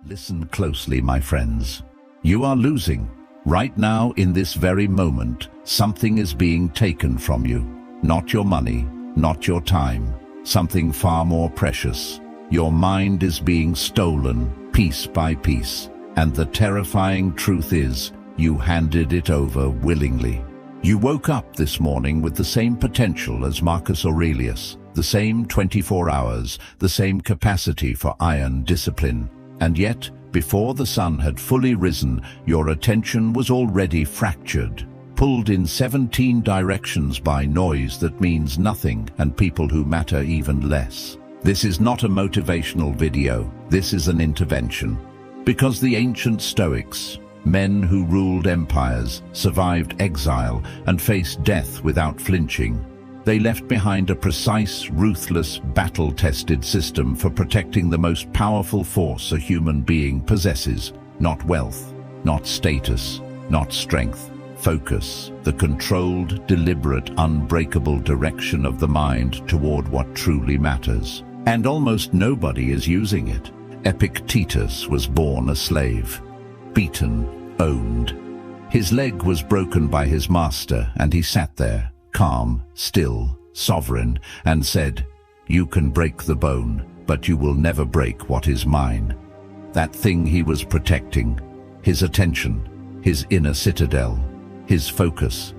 Listen closely, my friends. You are losing. Right now, in this very moment, something is being taken from you. Not your money, not your time. Something far more precious. Your mind is being stolen, piece by piece. And the terrifying truth is, you handed it over willingly. You woke up this morning with the same potential as Marcus Aurelius, the same 24 hours, the same capacity for iron discipline. And yet, before the sun had fully risen, your attention was already fractured, pulled in 17 directions by noise that means nothing and people who matter even less. This is not a motivational video, this is an intervention. Because the ancient Stoics, men who ruled empires, survived exile, and faced death without flinching, they left behind a precise, ruthless, battle-tested system for protecting the most powerful force a human being possesses. Not wealth, not status, not strength. Focus, the controlled, deliberate, unbreakable direction of the mind toward what truly matters. And almost nobody is using it. Epictetus was born a slave, beaten, owned. His leg was broken by his master, and he sat there, calm, still, sovereign, and said, "You can break the bone, but you will never break what is mine." That thing he was protecting, his attention, his inner citadel, his focus.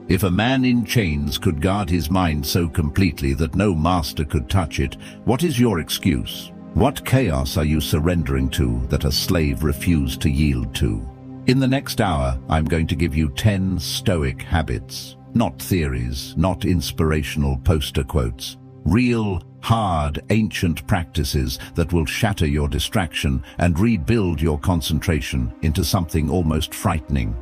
If a man in chains could guard his mind so completely that no master could touch it, what is your excuse? What chaos are you surrendering to that a slave refused to yield to? In the next hour, I'm going to give you 10 Stoic habits. Not theories, not inspirational poster quotes. Real, hard, ancient practices that will shatter your distraction and rebuild your concentration into something almost frightening.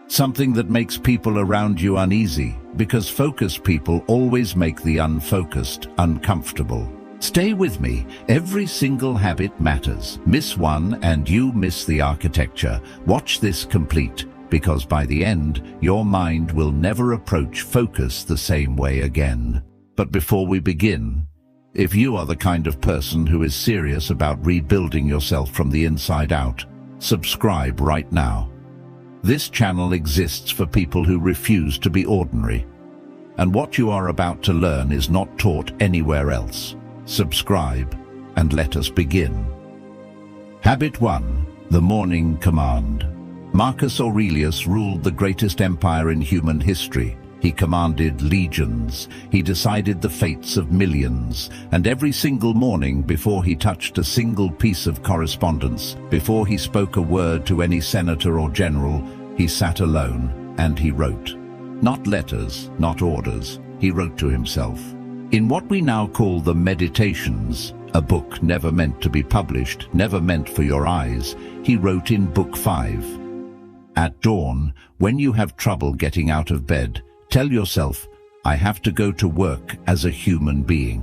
Something that makes people around you uneasy, because focused people always make the unfocused uncomfortable. Stay with me. Every single habit matters. Miss one and you miss the architecture. Watch this complete, because by the end, your mind will never approach focus the same way again. But before we begin, if you are the kind of person who is serious about rebuilding yourself from the inside out, subscribe right now. This channel exists for people who refuse to be ordinary. And what you are about to learn is not taught anywhere else. Subscribe and let us begin. Habit 1. The Morning Command. Marcus Aurelius ruled the greatest empire in human history. He commanded legions, he decided the fates of millions, and every single morning before he touched a single piece of correspondence, before he spoke a word to any senator or general, he sat alone and he wrote. Not letters, not orders, he wrote to himself. In what we now call the Meditations, a book never meant to be published, never meant for your eyes, he wrote in Book 5. At dawn, when you have trouble getting out of bed, tell yourself, I have to go to work as a human being.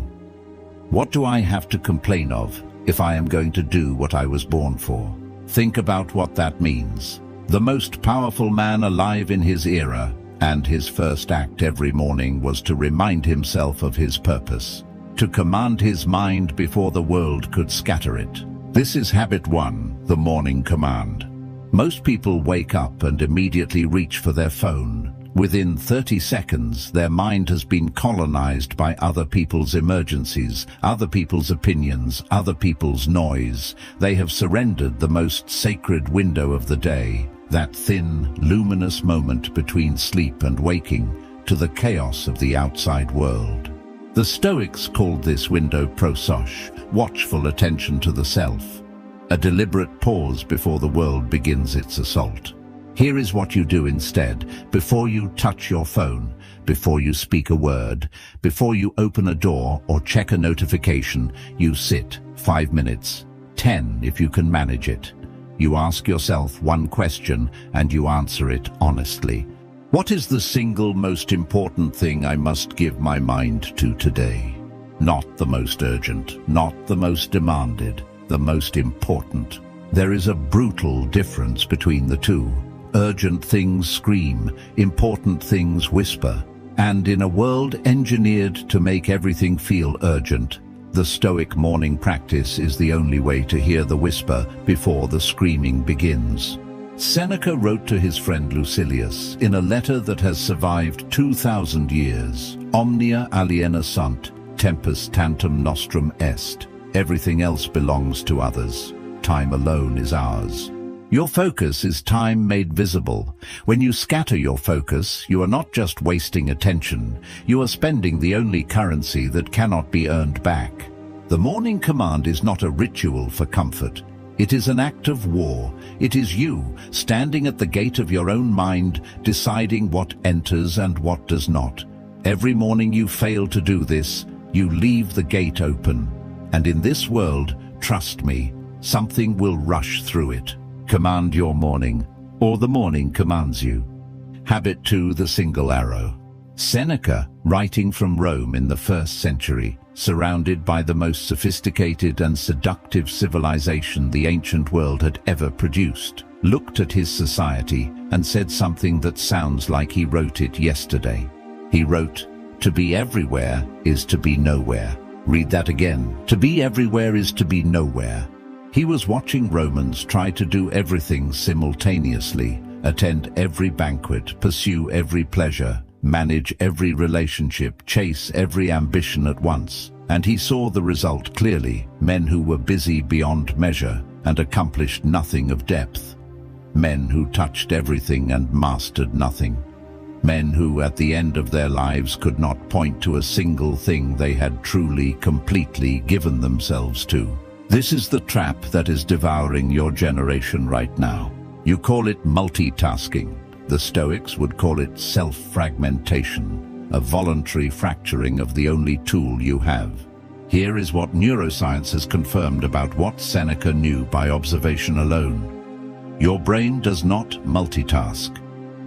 What do I have to complain of if I am going to do what I was born for? Think about what that means. The most powerful man alive in his era, and his first act every morning was to remind himself of his purpose, to command his mind before the world could scatter it. This is habit 1, the morning command. Most people wake up and immediately reach for their phone. Within 30 seconds, their mind has been colonized by other people's emergencies, other people's opinions, other people's noise. They have surrendered the most sacred window of the day, that thin, luminous moment between sleep and waking, to the chaos of the outside world. The Stoics called this window prosos, watchful attention to the self, a deliberate pause before the world begins its assault. Here is what you do instead. Before you touch your phone, before you speak a word, before you open a door or check a notification, you sit 5 minutes, 10 if you can manage it. You ask yourself one question and you answer it honestly. What is the single most important thing I must give my mind to today? Not the most urgent, not the most demanded, the most important. There is a brutal difference between the two. Urgent things scream, important things whisper. And in a world engineered to make everything feel urgent, The Stoic morning practice is the only way to hear the whisper before the screaming begins. Seneca wrote to his friend Lucilius in a letter that has survived 2,000 years. Omnia aliena sunt, tempus tantum nostrum est. Everything else belongs to others. Time alone is ours. Your focus is time made visible. When you scatter your focus, you are not just wasting attention, you are spending the only currency that cannot be earned back. The morning command is not a ritual for comfort. It is an act of war. It is you, standing at the gate of your own mind, deciding what enters and what does not. Every morning you fail to do this, you leave the gate open. And in this world, trust me, something will rush through it. Command your morning, or the morning commands you. Habit 2, the single arrow. Seneca, writing from Rome in the 1st century, surrounded by the most sophisticated and seductive civilization the ancient world had ever produced, looked at his society and said something that sounds like he wrote it yesterday. He wrote, "To be everywhere is to be nowhere." Read that again. To be everywhere is to be nowhere. He was watching Romans try to do everything simultaneously, attend every banquet, pursue every pleasure, manage every relationship, chase every ambition at once. And he saw the result clearly: men who were busy beyond measure and accomplished nothing of depth. Men who touched everything and mastered nothing. Men who at the end of their lives could not point to a single thing they had truly, completely given themselves to. This is the trap that is devouring your generation right now. You call it multitasking. The Stoics would call it self-fragmentation, a voluntary fracturing of the only tool you have. Here is what neuroscience has confirmed about what Seneca knew by observation alone. Your brain does not multitask.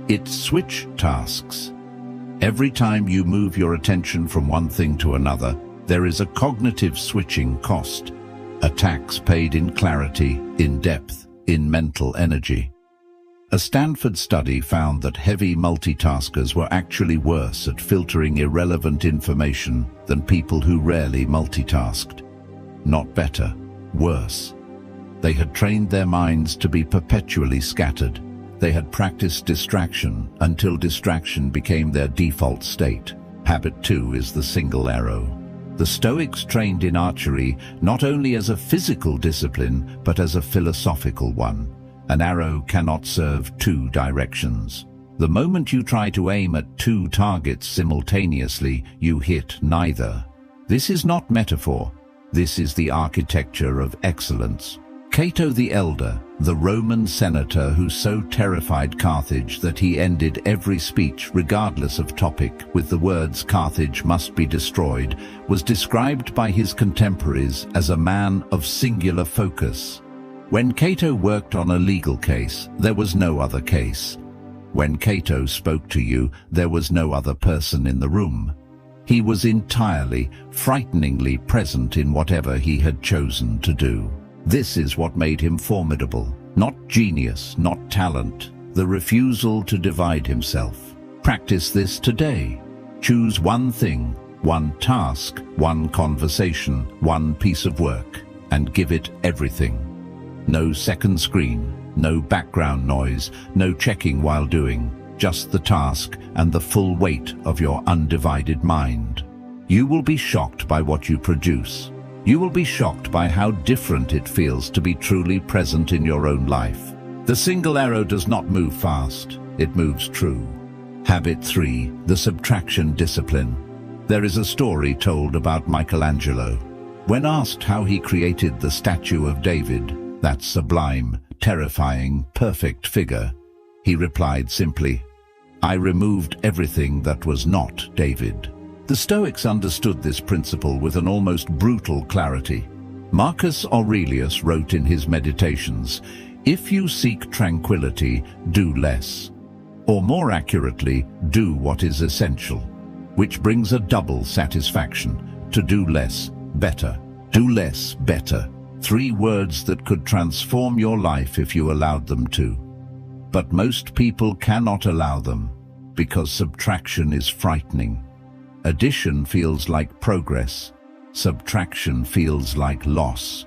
It switch tasks. Every time you move your attention from one thing to another, there is a cognitive switching cost. A tax paid in clarity, in depth, in mental energy. A Stanford study found that heavy multitaskers were actually worse at filtering irrelevant information than people who rarely multitasked. Not better, worse. They had trained their minds to be perpetually scattered. They had practiced distraction until distraction became their default state. Habit 2 is the single arrow. The Stoics trained in archery not only as a physical discipline, but as a philosophical one. An arrow cannot serve two directions. The moment you try to aim at two targets simultaneously, you hit neither. This is not metaphor. This is the architecture of excellence. Cato the Elder, the Roman senator who so terrified Carthage that he ended every speech, regardless of topic, with the words "Carthage must be destroyed," was described by his contemporaries as a man of singular focus. When Cato worked on a legal case, there was no other case. When Cato spoke to you, there was no other person in the room. He was entirely, frighteningly present in whatever he had chosen to do. This is what made him formidable. Not genius, not talent. The refusal to divide himself. Practice this today. Choose one thing, one task, one conversation, one piece of work, and give it everything. No second screen, no background noise, no checking while doing, just the task and the full weight of your undivided mind. You will be shocked by what you produce. You will be shocked by how different it feels to be truly present in your own life. The single arrow does not move fast, it moves true. Habit 3, the subtraction discipline. There is a story told about Michelangelo. When asked how he created the statue of David, that sublime, terrifying, perfect figure, he replied simply, "I removed everything that was not David." The Stoics understood this principle with an almost brutal clarity. Marcus Aurelius wrote in his Meditations, "If you seek tranquility, do less." Or more accurately, do what is essential, which brings a double satisfaction: to do less, better. Do less, better. 3 words that could transform your life if you allowed them to. But most people cannot allow them, because subtraction is frightening. Addition feels like progress. subtraction feels like loss.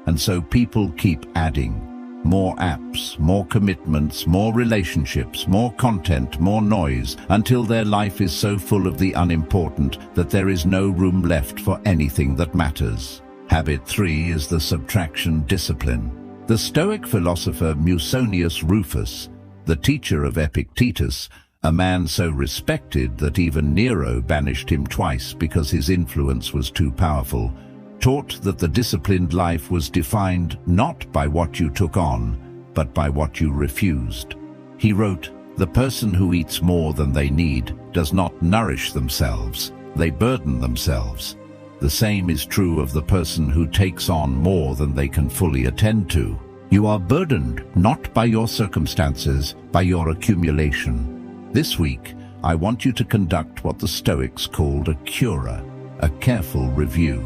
And so people keep adding. More apps, more commitments, more relationships, more content, more noise, until their life is so full of the unimportant that there is no room left for anything that matters. Habit 3 is the subtraction discipline. The Stoic philosopher Musonius Rufus, the teacher of Epictetus, a man so respected that even Nero banished him twice because his influence was too powerful, taught that the disciplined life was defined not by what you took on, but by what you refused. He wrote, "The person who eats more than they need does not nourish themselves, they burden themselves. The same is true of the person who takes on more than they can fully attend to. You are burdened not by your circumstances, by your accumulation." This week, I want you to conduct what the Stoics called a cura, a careful review.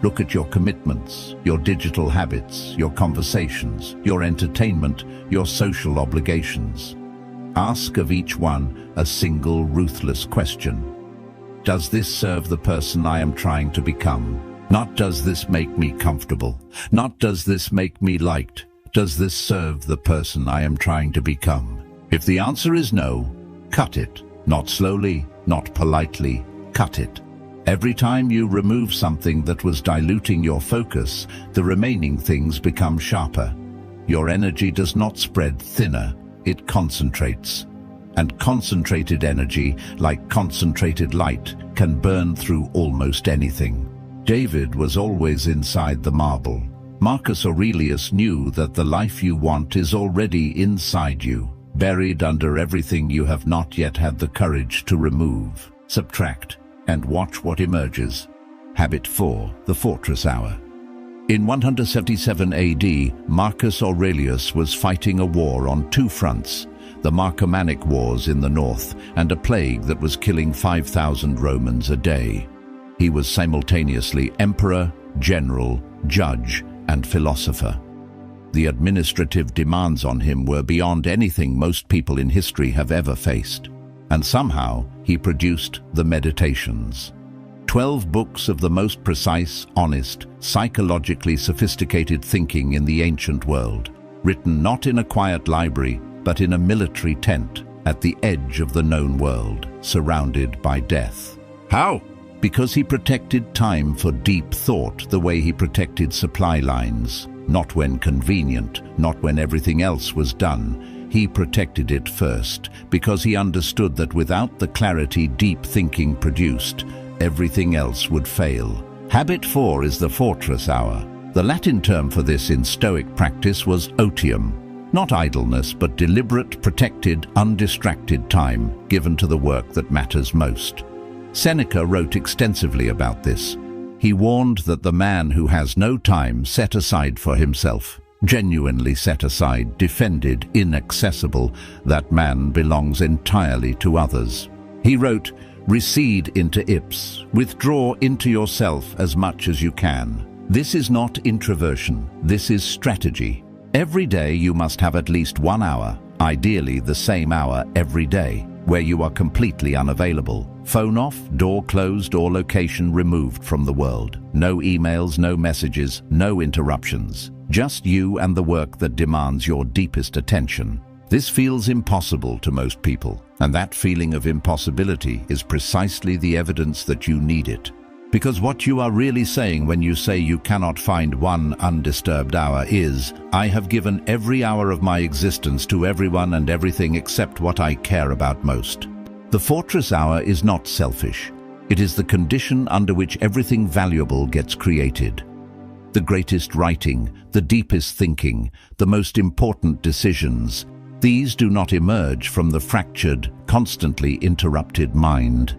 Look at your commitments, your digital habits, your conversations, your entertainment, your social obligations. Ask of each one a single ruthless question. Does this serve the person I am trying to become? Not does this make me comfortable? Not does this make me liked? Does this serve the person I am trying to become? If the answer is no, cut it. Not slowly, not politely, cut it. Every time you remove something that was diluting your focus, the remaining things become sharper. Your energy does not spread thinner, it concentrates. And concentrated energy, like concentrated light, can burn through almost anything. David was always inside the marble. Marcus Aurelius knew that the life you want is already inside you, buried under everything you have not yet had the courage to remove. Subtract, and watch what emerges. Habit 4, the fortress hour. In 177 AD, Marcus Aurelius was fighting a war on two fronts, the Marcomannic Wars in the north and a plague that was killing 5,000 Romans a day. He was simultaneously emperor, general, judge, and philosopher. The administrative demands on him were beyond anything most people in history have ever faced. And somehow he produced the Meditations. 12 books of the most precise, honest, psychologically sophisticated thinking in the ancient world, written not in a quiet library, but in a military tent at the edge of the known world, surrounded by death. How? Because he protected time for deep thought the way he protected supply lines. Not when convenient, not when everything else was done. He protected it first, because he understood that without the clarity deep thinking produced, everything else would fail. Habit 4 is the fortress hour. The Latin term for this in Stoic practice was otium. Not idleness, but deliberate, protected, undistracted time given to the work that matters most. Seneca wrote extensively about this. He warned that the man who has no time set aside for himself, genuinely set aside, defended, inaccessible, that man belongs entirely to others. He wrote, "Recede into ips, withdraw into yourself as much as you can. This is not introversion, this is strategy. Every day you must have at least 1 hour, ideally the same hour every day, where you are completely unavailable. Phone off, door closed, or location removed from the world. No emails, no messages, no interruptions. Just you and the work that demands your deepest attention." This feels impossible to most people, and that feeling of impossibility is precisely the evidence that you need it. Because what you are really saying when you say you cannot find one undisturbed hour is, "I have given every hour of my existence to everyone and everything except what I care about most." The fortress hour is not selfish. It is the condition under which everything valuable gets created. The greatest writing, the deepest thinking, the most important decisions, these do not emerge from the fractured, constantly interrupted mind.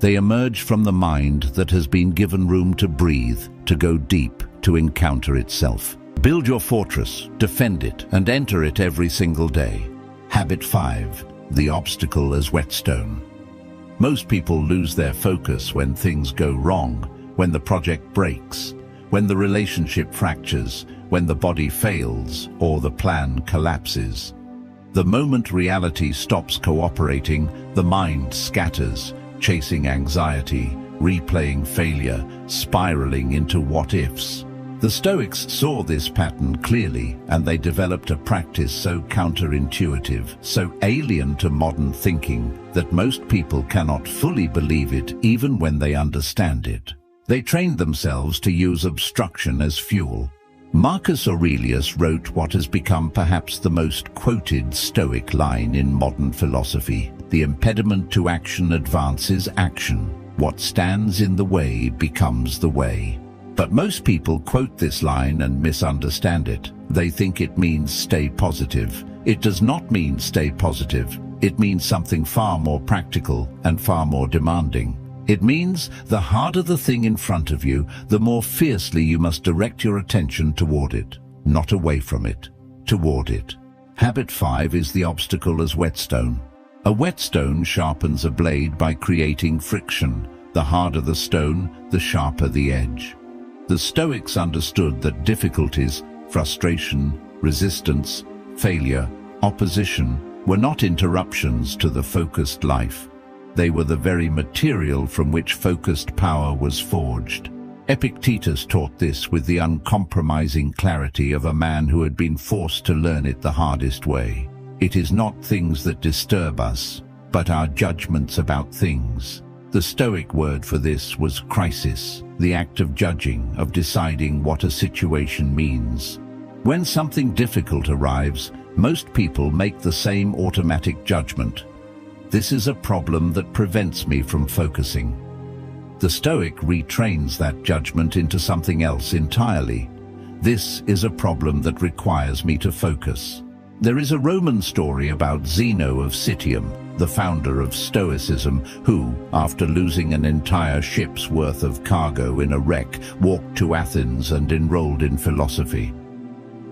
They emerge from the mind that has been given room to breathe, to go deep, to encounter itself. Build your fortress, defend it, and enter it every single day. Habit 5, the obstacle as whetstone. Most people lose their focus when things go wrong, when the project breaks, when the relationship fractures, when the body fails, or the plan collapses. The moment reality stops cooperating, the mind scatters, chasing anxiety, replaying failure, spiraling into what-ifs. The Stoics saw this pattern clearly, and they developed a practice so counterintuitive, so alien to modern thinking, that most people cannot fully believe it even when they understand it. They trained themselves to use obstruction as fuel. Marcus Aurelius wrote what has become perhaps the most quoted Stoic line in modern philosophy: "The impediment to action advances action. What stands in the way becomes the way." But most people quote this line and misunderstand it. They think it means stay positive. It does not mean stay positive. It means something far more practical and far more demanding. It means the harder the thing in front of you, the more fiercely you must direct your attention toward it, not away from it, toward it. Habit 5 is the obstacle as whetstone. A whetstone sharpens a blade by creating friction. The harder the stone, the sharper the edge. The Stoics understood that difficulties, frustration, resistance, failure, opposition were not interruptions to the focused life. They were the very material from which focused power was forged. Epictetus taught this with the uncompromising clarity of a man who had been forced to learn it the hardest way. It is not things that disturb us, but our judgments about things. The Stoic word for this was crisis, the act of judging, of deciding what a situation means. When something difficult arrives, most people make the same automatic judgment. This is a problem that prevents me from focusing. The Stoic retrains that judgment into something else entirely. This is a problem that requires me to focus. There is a Roman story about Zeno of Citium, the founder of Stoicism, who, after losing an entire ship's worth of cargo in a wreck, walked to Athens and enrolled in philosophy.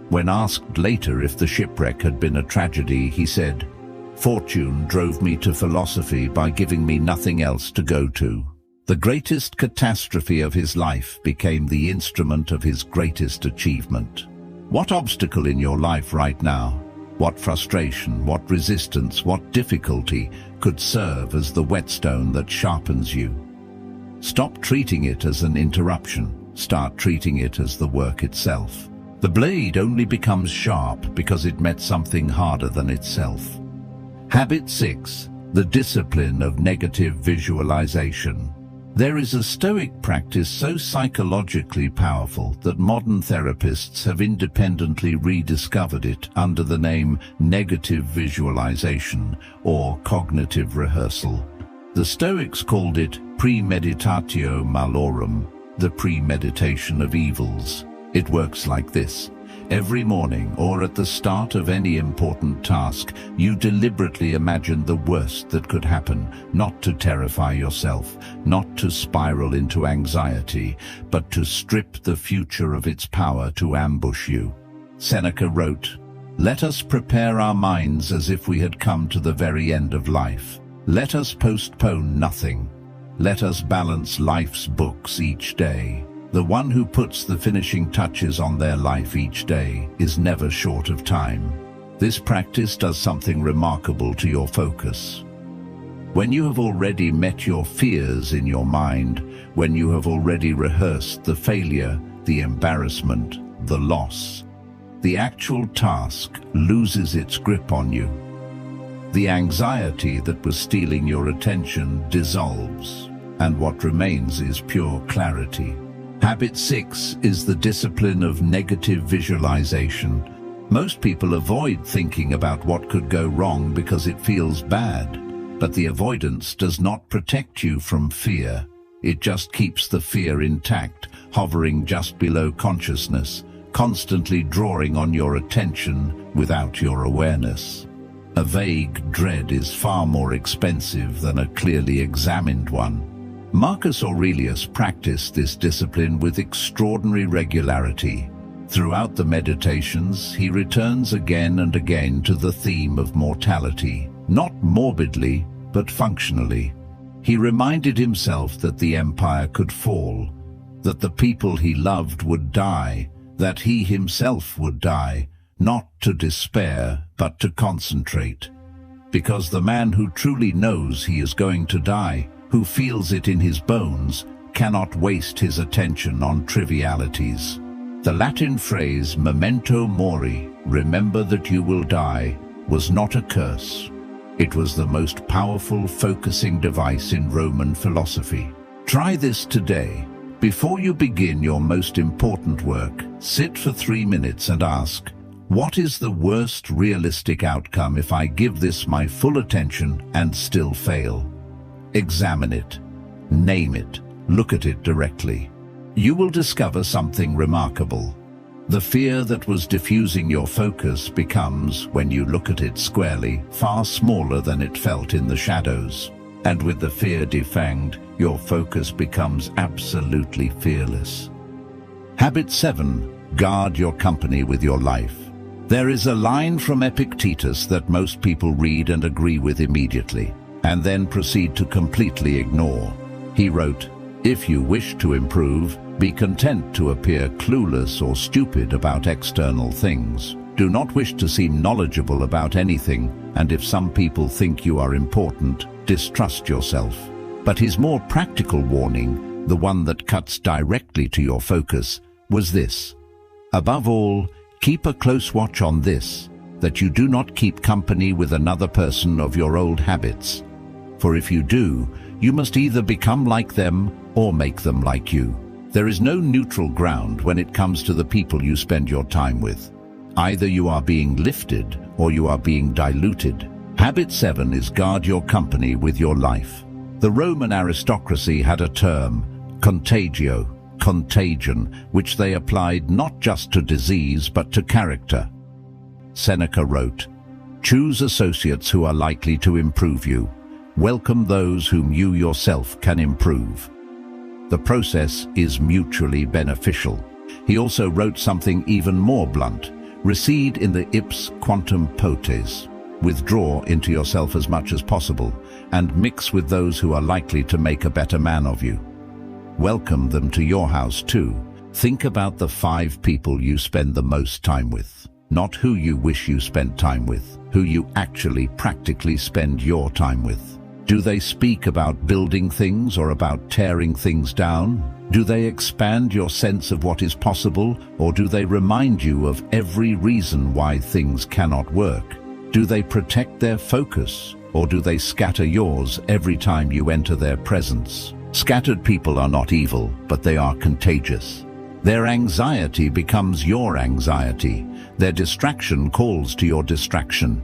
When asked later if the shipwreck had been a tragedy, he said, "Fortune drove me to philosophy by giving me nothing else to go to." The greatest catastrophe of his life became the instrument of his greatest achievement. What obstacle in your life right now? What frustration, what resistance, what difficulty could serve as the whetstone that sharpens you? Stop treating it as an interruption. Start treating it as the work itself. The blade only becomes sharp because it met something harder than itself. Habit 6. The discipline of negative visualization. There is a Stoic practice so psychologically powerful that modern therapists have independently rediscovered it under the name negative visualization or cognitive rehearsal. The Stoics called it premeditatio malorum, the premeditation of evils. It works like this. Every morning or at the start of any important task, you deliberately imagine the worst that could happen, not to terrify yourself, not to spiral into anxiety, but to strip the future of its power to ambush you. Seneca wrote, "Let us prepare our minds as if we had come to the very end of life. Let us postpone nothing. Let us balance life's books each day." The one who puts the finishing touches on their life each day is never short of time. This practice does something remarkable to your focus. When you have already met your fears in your mind, when you have already rehearsed the failure, the embarrassment, the loss, the actual task loses its grip on you. The anxiety that was stealing your attention dissolves, and what remains is pure clarity. Habit 6 is the discipline of negative visualization. Most people avoid thinking about what could go wrong because it feels bad, but the avoidance does not protect you from fear. It just keeps the fear intact, hovering just below consciousness, constantly drawing on your attention without your awareness. A vague dread is far more expensive than a clearly examined one. Marcus Aurelius practiced this discipline with extraordinary regularity. Throughout the meditations, he returns again and again to the theme of mortality, not morbidly, but functionally. He reminded himself that the empire could fall, that the people he loved would die, that he himself would die, not to despair, but to concentrate. Because the man who truly knows he is going to die who feels it in his bones, cannot waste his attention on trivialities. The Latin phrase memento mori, remember that you will die, was not a curse. It was the most powerful focusing device in Roman philosophy. Try this today. Before you begin your most important work, sit for 3 minutes and ask, what is the worst realistic outcome if I give this my full attention and still fail? Examine it. Name it. Look at it directly. You will discover something remarkable. The fear that was diffusing your focus becomes, when you look at it squarely, far smaller than it felt in the shadows. And with the fear defanged, your focus becomes absolutely fearless. Habit 7. Guard your company with your life. There is a line from Epictetus that most people read and agree with immediately, and then proceed to completely ignore. He wrote, "If you wish to improve, be content to appear clueless or stupid about external things. Do not wish to seem knowledgeable about anything, and if some people think you are important, distrust yourself." But his more practical warning, the one that cuts directly to your focus, was this: above all, keep a close watch on this, that you do not keep company with another person of your old habits. For if you do, you must either become like them or make them like you. There is no neutral ground when it comes to the people you spend your time with. Either you are being lifted or you are being diluted. Habit 7 is guard your company with your life. The Roman aristocracy had a term, contagio, contagion, which they applied not just to disease but to character. Seneca wrote, "Choose associates who are likely to improve you. Welcome those whom you yourself can improve." The process is mutually beneficial. He also wrote something even more blunt: recede in the ips quantum potes. Withdraw into yourself as much as possible, and mix with those who are likely to make a better man of you. Welcome them to your house too. Think about the 5 people you spend the most time with. Not who you wish you spent time with, who you actually practically spend your time with. Do they speak about building things or about tearing things down? Do they expand your sense of what is possible, or do they remind you of every reason why things cannot work? Do they protect their focus, or do they scatter yours every time you enter their presence? Scattered people are not evil, but they are contagious. Their anxiety becomes your anxiety. Their distraction calls to your distraction.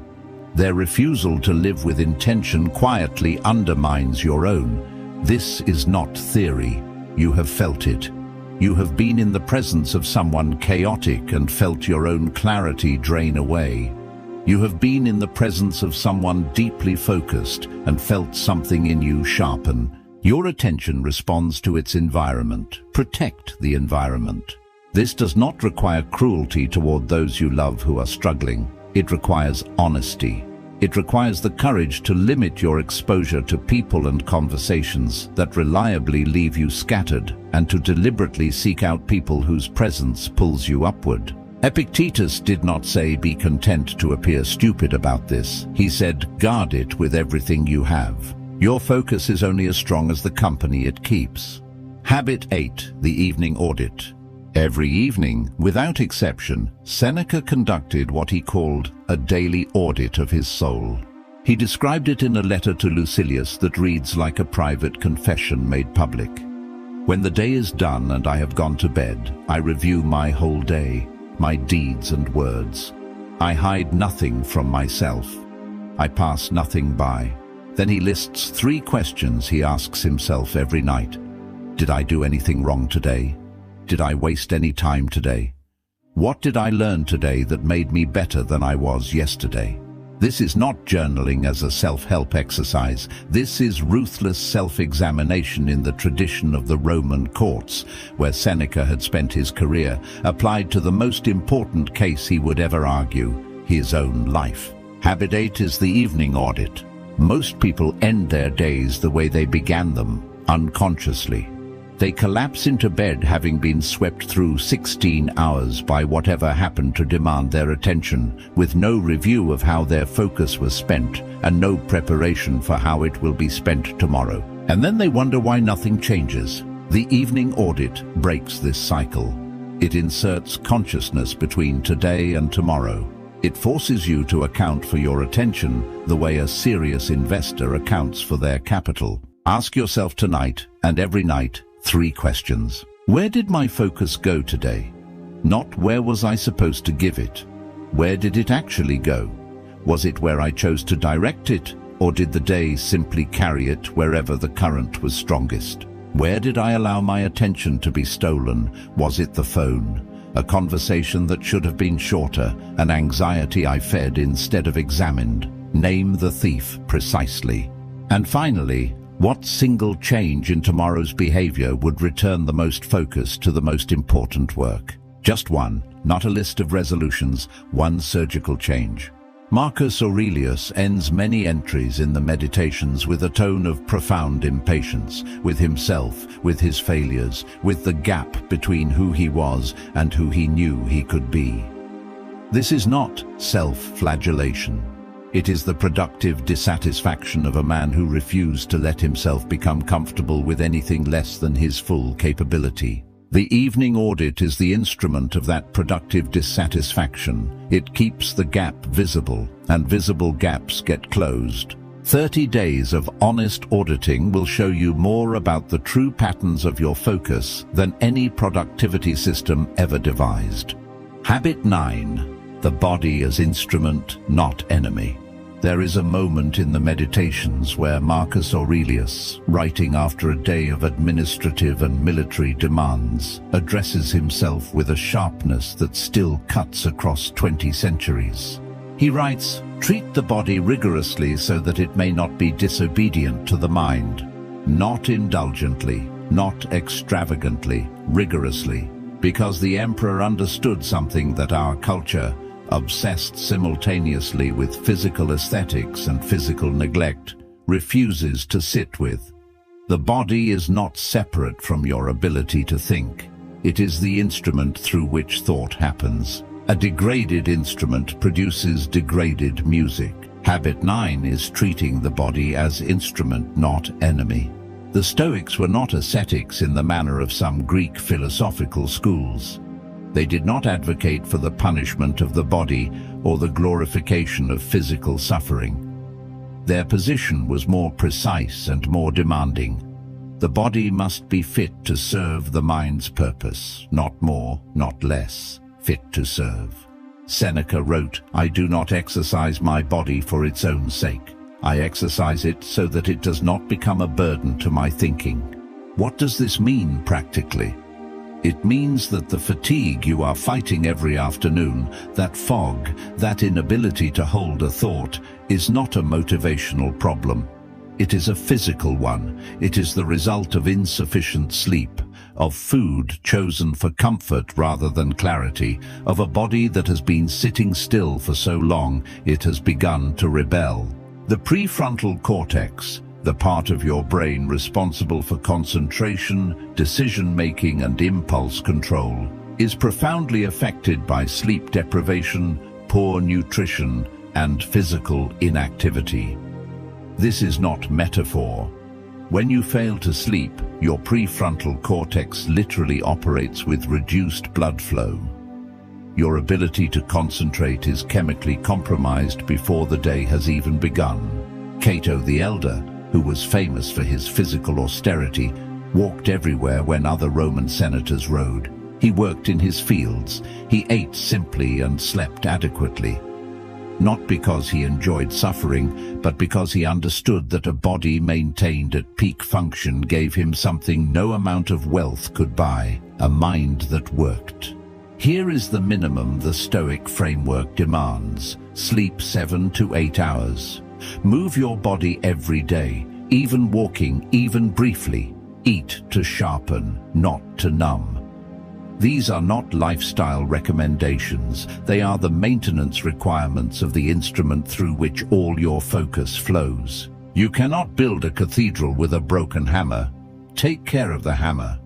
Their refusal to live with intention quietly undermines your own. This is not theory. You have felt it. You have been in the presence of someone chaotic and felt your own clarity drain away. You have been in the presence of someone deeply focused and felt something in you sharpen. Your attention responds to its environment. Protect the environment. This does not require cruelty toward those you love who are struggling. It requires honesty. It requires the courage to limit your exposure to people and conversations that reliably leave you scattered, and to deliberately seek out people whose presence pulls you upward. Epictetus did not say be content to appear stupid about this. He said guard it with everything you have. Your focus is only as strong as the company it keeps. Habit 8, the evening audit. Every evening, without exception, Seneca conducted what he called a daily audit of his soul. He described it in a letter to Lucilius that reads like a private confession made public. When the day is done and I have gone to bed, I review my whole day, my deeds and words. I hide nothing from myself. I pass nothing by. Then he lists 3 questions he asks himself every night. Did I do anything wrong today? Did I waste any time today? What did I learn today that made me better than I was yesterday? This is not journaling as a self-help exercise. This is ruthless self-examination in the tradition of the Roman courts, where Seneca had spent his career, applied to the most important case he would ever argue, his own life. Habit 8 is the evening audit. Most people end their days the way they began them, unconsciously. They collapse into bed having been swept through 16 hours by whatever happened to demand their attention, with no review of how their focus was spent and no preparation for how it will be spent tomorrow. And then they wonder why nothing changes. The evening audit breaks this cycle. It inserts consciousness between today and tomorrow. It forces you to account for your attention the way a serious investor accounts for their capital. Ask yourself tonight and every night 3 questions. Where did my focus go today? Not where was I supposed to give it? Where did it actually go? Was it where I chose to direct it, or did the day simply carry it wherever the current was strongest? Where did I allow my attention to be stolen? Was it the phone? A conversation that should have been shorter, an anxiety I fed instead of examined? Name the thief precisely. And finally, what single change in tomorrow's behavior would return the most focus to the most important work? Just one, not a list of resolutions, one surgical change. Marcus Aurelius ends many entries in the Meditations with a tone of profound impatience, with himself, with his failures, with the gap between who he was and who he knew he could be. This is not self-flagellation. It is the productive dissatisfaction of a man who refused to let himself become comfortable with anything less than his full capability. The evening audit is the instrument of that productive dissatisfaction. It keeps the gap visible, and visible gaps get closed. 30 days of honest auditing will show you more about the true patterns of your focus than any productivity system ever devised. Habit 9. The body as instrument, not enemy. There is a moment in the Meditations where Marcus Aurelius, writing after a day of administrative and military demands, addresses himself with a sharpness that still cuts across 20 centuries. He writes, "Treat the body rigorously so that it may not be disobedient to the mind, not indulgently, not extravagantly, rigorously, because the emperor understood something that our culture, obsessed simultaneously with physical aesthetics and physical neglect, refuses to sit with. The body is not separate from your ability to think. It is the instrument through which thought happens. A degraded instrument produces degraded music." Habit 9 is treating the body as instrument, not enemy. The Stoics were not ascetics in the manner of some Greek philosophical schools. They did not advocate for the punishment of the body or the glorification of physical suffering. Their position was more precise and more demanding. The body must be fit to serve the mind's purpose, not more, not less, fit to serve. Seneca wrote, "I do not exercise my body for its own sake. I exercise it so that it does not become a burden to my thinking." What does this mean practically? It means that the fatigue you are fighting every afternoon, that fog, that inability to hold a thought, is not a motivational problem. It is a physical one. It is the result of insufficient sleep, of food chosen for comfort rather than clarity, of a body that has been sitting still for so long it has begun to rebel. The prefrontal cortex, the part of your brain responsible for concentration, decision-making and impulse control, is profoundly affected by sleep deprivation, poor nutrition, and physical inactivity. This is not metaphor. When you fail to sleep, your prefrontal cortex literally operates with reduced blood flow. Your ability to concentrate is chemically compromised before the day has even begun. Cato the Elder, who was famous for his physical austerity, walked everywhere when other Roman senators rode. He worked in his fields. He ate simply and slept adequately. Not because he enjoyed suffering, but because he understood that a body maintained at peak function gave him something no amount of wealth could buy, a mind that worked. Here is the minimum the Stoic framework demands: sleep 7 to 8 hours. Move your body every day, even walking, even briefly. Eat to sharpen, not to numb. These are not lifestyle recommendations. They are the maintenance requirements of the instrument through which all your focus flows. You cannot build a cathedral with a broken hammer. Take care of the hammer.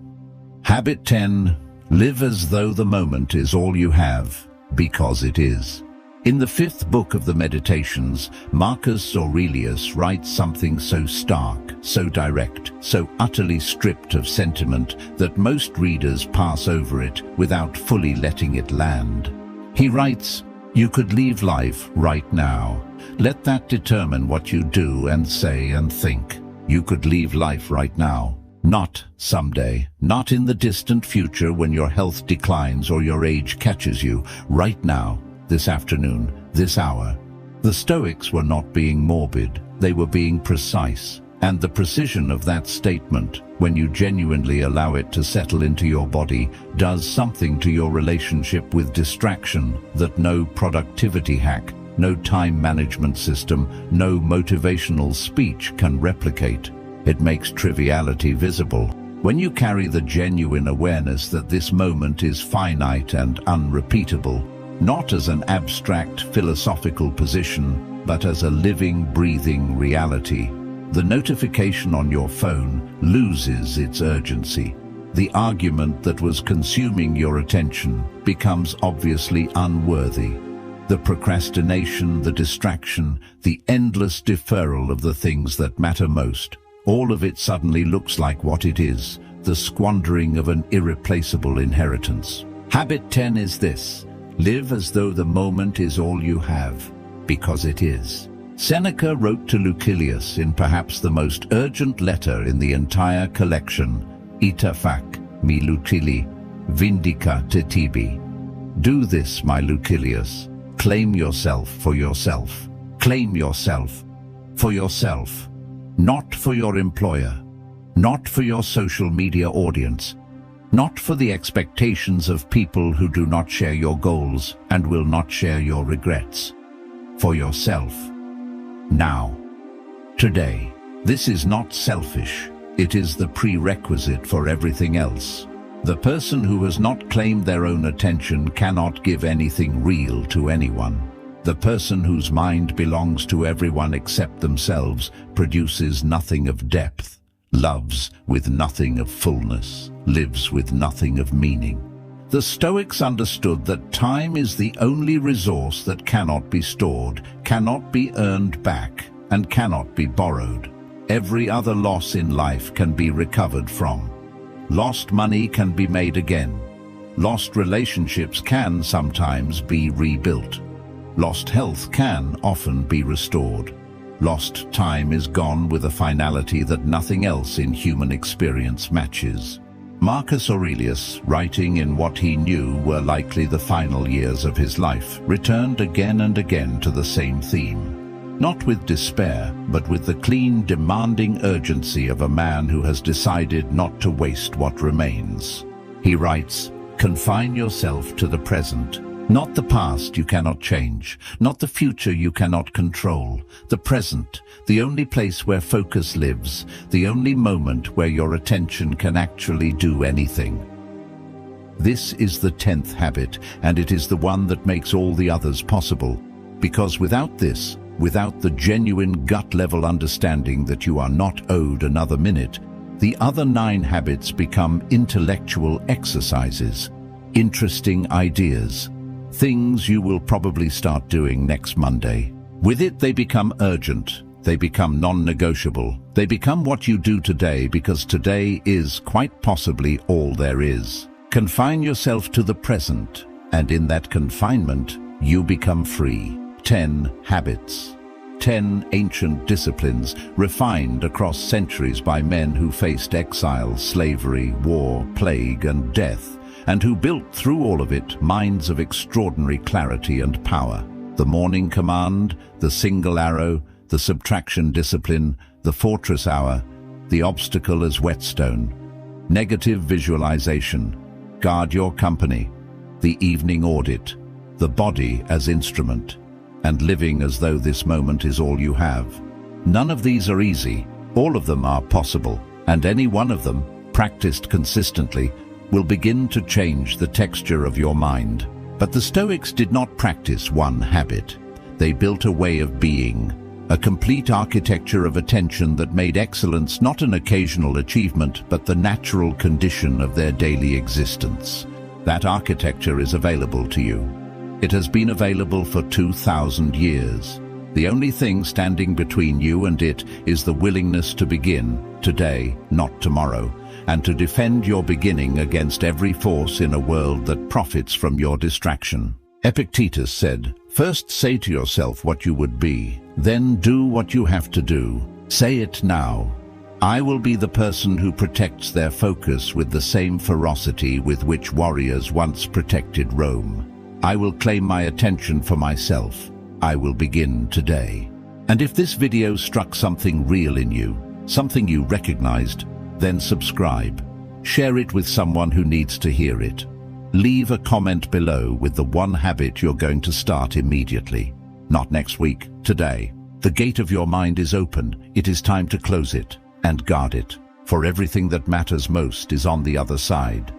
Habit 10. Live as though the moment is all you have, because it is. In the fifth book of the Meditations, Marcus Aurelius writes something so stark, so direct, so utterly stripped of sentiment that most readers pass over it without fully letting it land. He writes, "You could leave life right now. Let that determine what you do and say and think. You could leave life right now. Not someday, not in the distant future when your health declines or your age catches you. Right now, this afternoon, this hour." The Stoics were not being morbid, they were being precise. And the precision of that statement, when you genuinely allow it to settle into your body, does something to your relationship with distraction that no productivity hack, no time management system, no motivational speech can replicate. It makes triviality visible. When you carry the genuine awareness that this moment is finite and unrepeatable, not as an abstract philosophical position, but as a living, breathing reality, the notification on your phone loses its urgency. The argument that was consuming your attention becomes obviously unworthy. The procrastination, the distraction, the endless deferral of the things that matter most, all of it suddenly looks like what it is, the squandering of an irreplaceable inheritance. Habit 10 is this: live as though the moment is all you have, because it is. Seneca wrote to Lucilius in perhaps the most urgent letter in the entire collection, Ita fac, mi Lucili, vindica te tibi. Do this, my Lucilius. Claim yourself for yourself. Claim yourself for yourself. Not for your employer, not for your social media audience, not for the expectations of people who do not share your goals and will not share your regrets. For yourself. Now. Today. This is not selfish. It is the prerequisite for everything else. The person who has not claimed their own attention cannot give anything real to anyone. The person whose mind belongs to everyone except themselves produces nothing of depth, loves with nothing of fullness, lives with nothing of meaning. The Stoics understood that time is the only resource that cannot be stored, cannot be earned back, and cannot be borrowed. Every other loss in life can be recovered from. Lost money can be made again. Lost relationships can sometimes be rebuilt. Lost health can often be restored. Lost time is gone with a finality that nothing else in human experience matches. Marcus Aurelius, writing in what he knew were likely the final years of his life, returned again and again to the same theme. Not with despair, but with the clean, demanding urgency of a man who has decided not to waste what remains. He writes, "Confine yourself to the present. Not the past you cannot change, not the future you cannot control. The present, the only place where focus lives, the only moment where your attention can actually do anything." This is the 10th habit, and it is the one that makes all the others possible. Because without this, without the genuine gut-level understanding that you are not owed another minute, the other 9 habits become intellectual exercises, interesting ideas, things you will probably start doing next Monday. With it, they become urgent, they become non-negotiable, they become what you do today because today is quite possibly all there is. Confine yourself to the present, and in that confinement, you become free. 10 habits. 10 ancient disciplines, refined across centuries by men who faced exile, slavery, war, plague, and death, and who built through all of it minds of extraordinary clarity and power. The morning command, the single arrow, the subtraction discipline, the fortress hour, the obstacle as whetstone, negative visualization, guard your company, the evening audit, the body as instrument, and living as though this moment is all you have. None of these are easy. All of them are possible, and any one of them, practiced consistently, will begin to change the texture of your mind. But the Stoics did not practice one habit. They built a way of being, a complete architecture of attention that made excellence not an occasional achievement, but the natural condition of their daily existence. That architecture is available to you. It has been available for 2,000 years. The only thing standing between you and it is the willingness to begin, today, not tomorrow, and to defend your beginning against every force in a world that profits from your distraction. Epictetus said, "First say to yourself what you would be, then do what you have to do. Say it now. I will be the person who protects their focus with the same ferocity with which warriors once protected Rome. I will claim my attention for myself. I will begin today." And if this video struck something real in you, something you recognized, then subscribe. Share it with someone who needs to hear it. Leave a comment below with the one habit you're going to start immediately. Not next week, today. The gate of your mind is open. It is time to close it and guard it, for everything that matters most is on the other side.